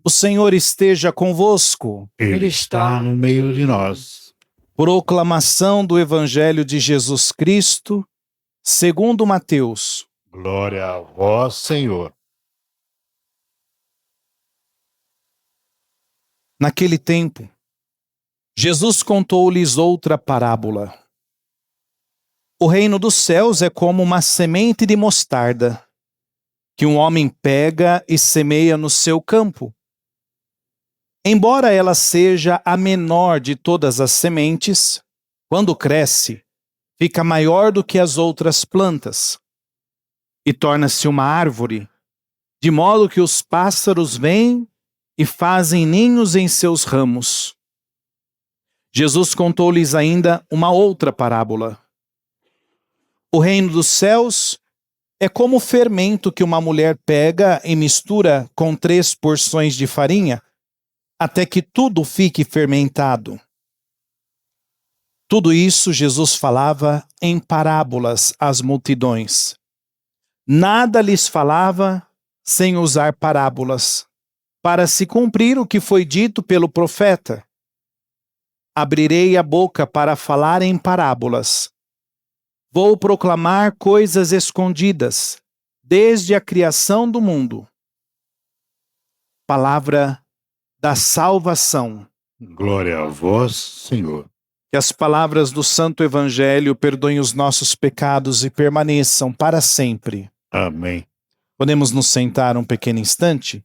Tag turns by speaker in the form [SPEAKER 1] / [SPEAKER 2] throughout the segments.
[SPEAKER 1] O Senhor esteja convosco.
[SPEAKER 2] Ele está no meio de nós.
[SPEAKER 1] Proclamação do Evangelho de Jesus Cristo, segundo Mateus.
[SPEAKER 2] Glória a vós, Senhor.
[SPEAKER 1] Naquele tempo, Jesus contou-lhes outra parábola. O reino dos céus é como uma semente de mostarda, que um homem pega e semeia no seu campo. Embora ela seja a menor de todas as sementes, quando cresce, fica maior do que as outras plantas e torna-se uma árvore, de modo que os pássaros vêm e fazem ninhos em seus ramos. Jesus contou-lhes ainda uma outra parábola. O reino dos céus é como o fermento que uma mulher pega e mistura com 3 porções de farinha, até que tudo fique fermentado. Tudo isso Jesus falava em parábolas às multidões. Nada lhes falava sem usar parábolas, para se cumprir o que foi dito pelo profeta. Abrirei a boca para falar em parábolas. Vou proclamar coisas escondidas, desde a criação do mundo. Palavra da salvação.
[SPEAKER 2] Glória a vós, Senhor.
[SPEAKER 1] Que as palavras do Santo Evangelho perdoem os nossos pecados e permaneçam para sempre.
[SPEAKER 2] Amém.
[SPEAKER 1] Podemos nos sentar um pequeno instante?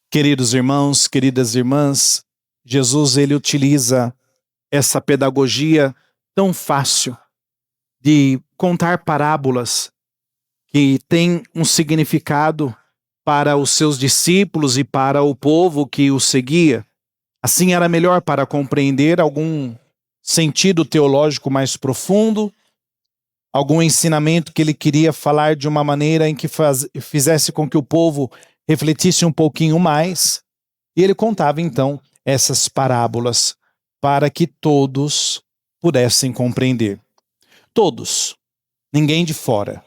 [SPEAKER 1] Queridos irmãos, queridas irmãs, Jesus ele utiliza essa pedagogia tão fácil de contar parábolas que tem um significado para os seus discípulos e para o povo que o seguia. Assim era melhor para compreender algum sentido teológico mais profundo, algum ensinamento que ele queria falar de uma maneira em que fizesse com que o povo refletisse um pouquinho mais. E ele contava então essas parábolas para que todos pudessem compreender. Todos, ninguém de fora.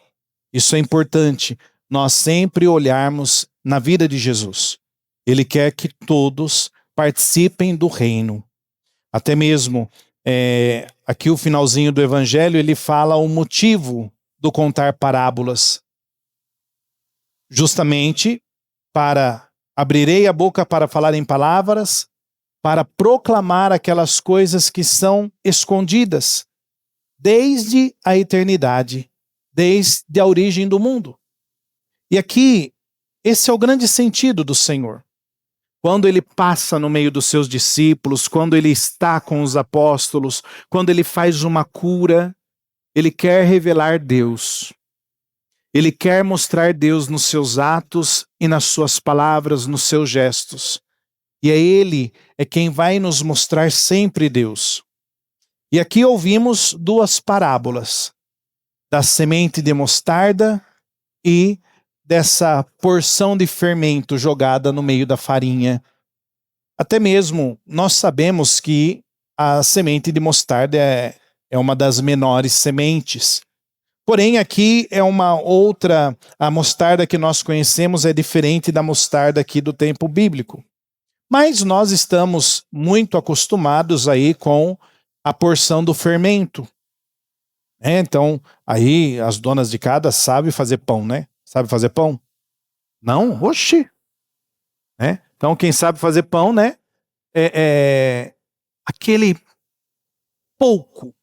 [SPEAKER 1] Isso é importante, nós sempre olharmos na vida de Jesus. Ele quer que todos participem do reino. Até mesmo, aqui o finalzinho do Evangelho, ele fala o motivo do contar parábolas. Justamente para abrirei a boca para falar em palavras, para proclamar aquelas coisas que são escondidas desde a eternidade, desde a origem do mundo. E aqui, esse é o grande sentido do Senhor. Quando ele passa no meio dos seus discípulos, quando ele está com os apóstolos, quando ele faz uma cura, ele quer revelar Deus. Ele quer mostrar Deus nos seus atos e nas suas palavras, nos seus gestos. E Ele é quem vai nos mostrar sempre Deus. E aqui ouvimos 2 parábolas, da semente de mostarda e dessa porção de fermento jogada no meio da farinha. Até mesmo nós sabemos que a semente de mostarda é uma das menores sementes. Porém, aqui é uma outra, a mostarda que nós conhecemos é diferente da mostarda aqui do tempo bíblico. Mas nós estamos muito acostumados aí com a porção do fermento. Então, aí as donas de casa sabem fazer pão, né? Sabe fazer pão? Não? Oxi! Então, quem sabe fazer pão, né? Aquele pouco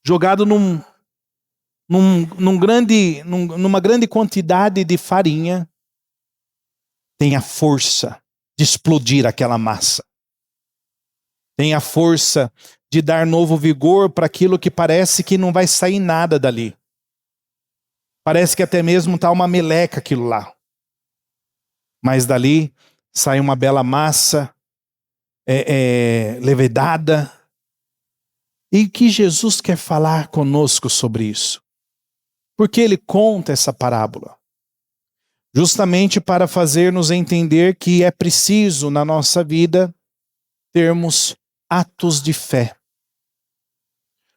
[SPEAKER 1] jogado numa grande quantidade de farinha, tem a força de explodir aquela massa. Tem a força de dar novo vigor para aquilo que parece que não vai sair nada dali. Parece que até mesmo está uma meleca aquilo lá. Mas dali sai uma bela massa, levedada. E que Jesus quer falar conosco sobre isso? Porque ele conta essa parábola justamente para fazer-nos entender que é preciso na nossa vida termos atos de fé.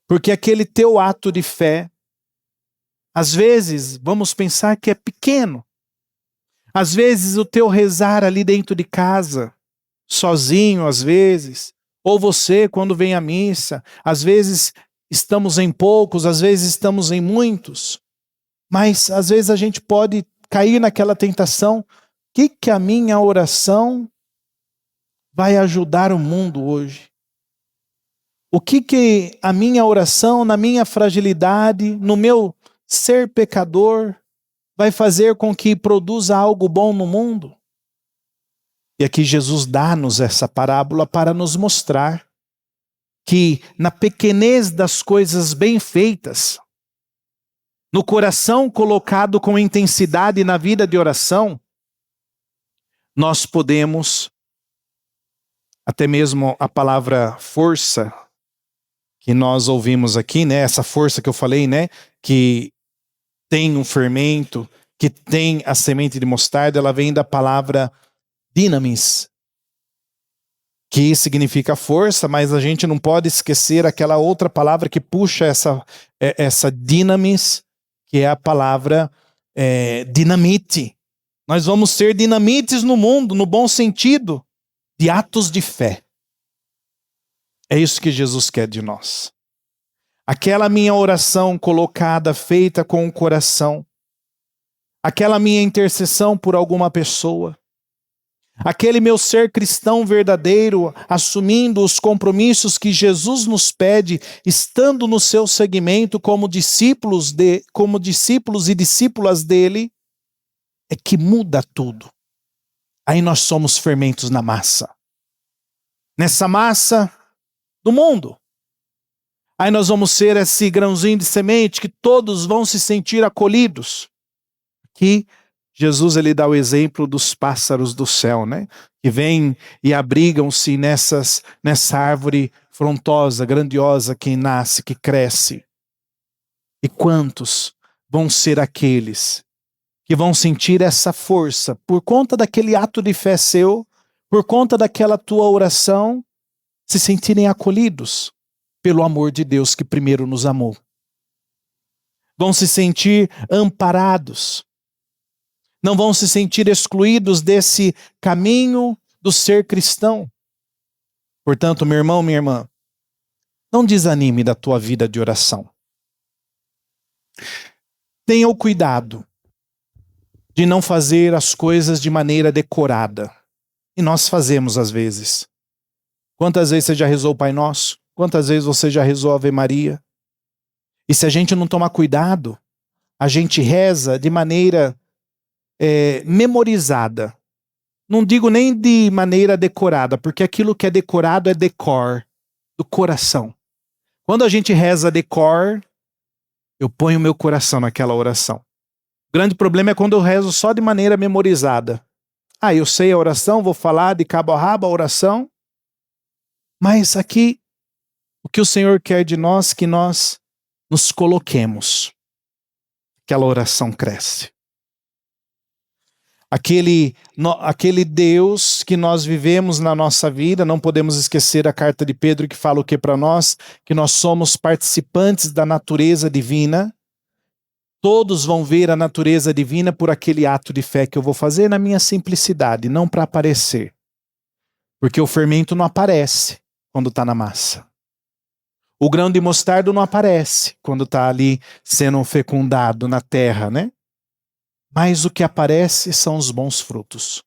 [SPEAKER 1] Porque aquele teu ato de fé, Às vezes, vamos pensar que é pequeno. Às vezes, o teu rezar ali dentro de casa, sozinho, às vezes, ou você quando vem à missa, às vezes estamos em poucos, às vezes estamos em muitos, mas às vezes a gente pode cair naquela tentação: o que a minha oração vai ajudar o mundo hoje? O que a minha oração, na minha fragilidade, no meu ser pecador, vai fazer com que produza algo bom no mundo? E aqui Jesus dá-nos essa parábola para nos mostrar que na pequenez das coisas bem feitas, no coração colocado com intensidade na vida de oração, nós podemos, até mesmo a palavra força, que nós ouvimos aqui, né? Essa força que eu falei, né? Que tem um fermento, que tem a semente de mostarda, ela vem da palavra dinamis, que significa força, mas a gente não pode esquecer aquela outra palavra que puxa essa dinamis, que é a palavra dinamite. Nós vamos ser dinamites no mundo, no bom sentido, de atos de fé. É isso que Jesus quer de nós. Aquela minha oração colocada, feita com o coração, aquela minha intercessão por alguma pessoa, aquele meu ser cristão verdadeiro, assumindo os compromissos que Jesus nos pede, estando no seu segmento como discípulos e discípulas dele, é que muda tudo. Aí nós somos fermentos na massa. Nessa massa do mundo. Aí nós vamos ser esse grãozinho de semente que todos vão se sentir acolhidos. Aqui Jesus ele dá o exemplo dos pássaros do céu, né? Que vêm e abrigam-se nessa árvore frondosa, grandiosa que nasce, que cresce. E quantos vão ser aqueles que vão sentir essa força por conta daquele ato de fé seu, por conta daquela tua oração, se sentirem acolhidos pelo amor de Deus que primeiro nos amou. Vão se sentir amparados. Não vão se sentir excluídos desse caminho do ser cristão. Portanto, meu irmão, minha irmã, não desanime da tua vida de oração. Tenha o cuidado de não fazer as coisas de maneira decorada. E nós fazemos às vezes. Quantas vezes você já rezou o Pai Nosso? Quantas vezes você já rezou a Ave Maria? E se a gente não tomar cuidado, a gente reza de maneira memorizada. Não digo nem de maneira decorada, porque aquilo que é decorado é decor, do coração. Quando a gente reza decor, eu ponho meu coração naquela oração. O grande problema é quando eu rezo só de maneira memorizada. Eu sei a oração, vou falar de cabo a rabo a oração, mas aqui o que o Senhor quer de nós é que nós nos coloquemos. Aquela oração cresce. Aquele Deus que nós vivemos na nossa vida, não podemos esquecer a carta de Pedro que fala o que para nós? Que nós somos participantes da natureza divina. Todos vão ver a natureza divina por aquele ato de fé que eu vou fazer na minha simplicidade, não para aparecer. Porque o fermento não aparece quando está na massa. O grão de mostarda não aparece quando está ali sendo fecundado na terra, né? Mas o que aparece são os bons frutos.